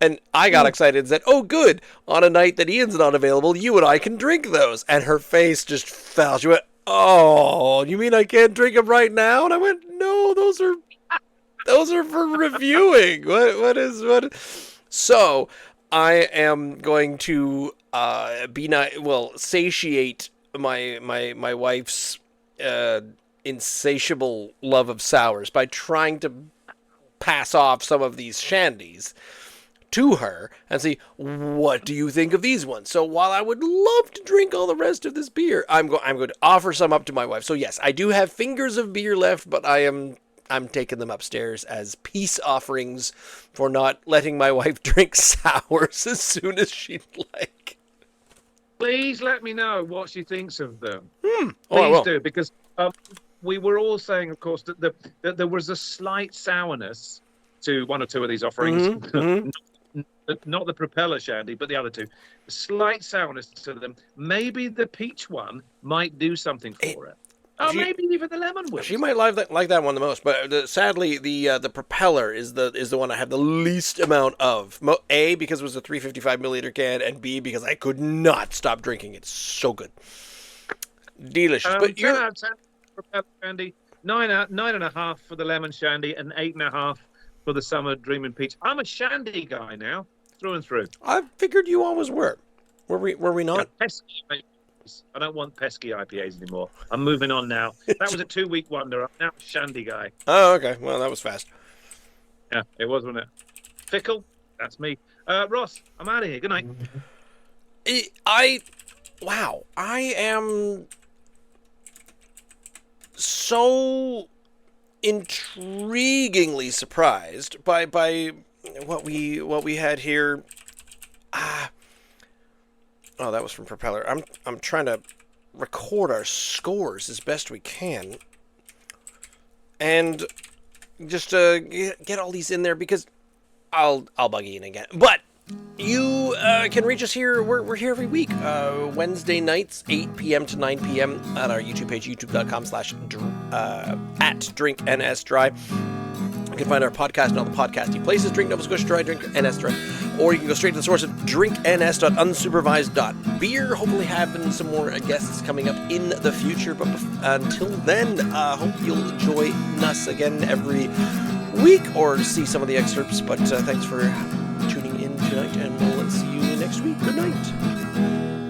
Speaker 2: and I got excited and said, "Oh, good! On a night that Ian's not available, you and I can drink those." And her face just fell. She went, "Oh, you mean I can't drink them right now?" And I went, "No, those are for reviewing." What? So I am going to satiate my wife's insatiable love of sours by trying to pass off some of these Shandies to her and see, what do you think of these ones? So while I would love to drink all the rest of this beer, I'm going to offer some up to my wife. So yes, I do have fingers of beer left, but I'm taking them upstairs as peace offerings for not letting my wife drink sours as soon as she'd like.
Speaker 1: Please let me know what she thinks of them.
Speaker 2: Please
Speaker 1: do, because we were all saying, of course, that there was a slight sourness to one or two of these offerings. Not the Propeller Shandy, but the other two. A slight sourness to them. Maybe the peach one might do something for it. Oh, maybe even the lemon will.
Speaker 2: She might like that one the most, but sadly, the Propeller is the one I have the least amount of. A, because it was a 355 milliliter can, and B, because I could not stop drinking it. It's so good, delicious. But
Speaker 1: 10 out of 10 Propeller Shandy, 9.5 for the lemon Shandy, and 8.5 for the summer Dreamin' Peach. I'm a Shandy guy now, through and through.
Speaker 2: I figured you always were. Were we not?
Speaker 1: I don't want pesky IPAs anymore. I'm moving on now. That was a 2-week wonder. I'm now a Shandy guy.
Speaker 2: Oh, okay. Well, that was fast.
Speaker 1: Yeah, it was, wasn't it? Fickle? That's me. Ross, I'm out of here. Good night.
Speaker 2: I am so intriguingly surprised by what we had here. Oh, that was from Propeller. I'm trying to record our scores as best we can, and just get all these in there because I'll bug Ian again. But you can reach us here. We're here every week, Wednesday nights, 8 p.m. to 9 p.m. at our YouTube page, youtube.com/@drinknsdry. You can find our podcast in all the podcasting places. Drink Nova Scotia Dry, Drink NS Dry. Or you can go straight to the source of drinkns.unsupervised.beer. Hopefully having some more guests coming up in the future. But until then, hope you'll join us again every week or see some of the excerpts. But thanks for tuning in tonight, and we'll see you next week. Good night.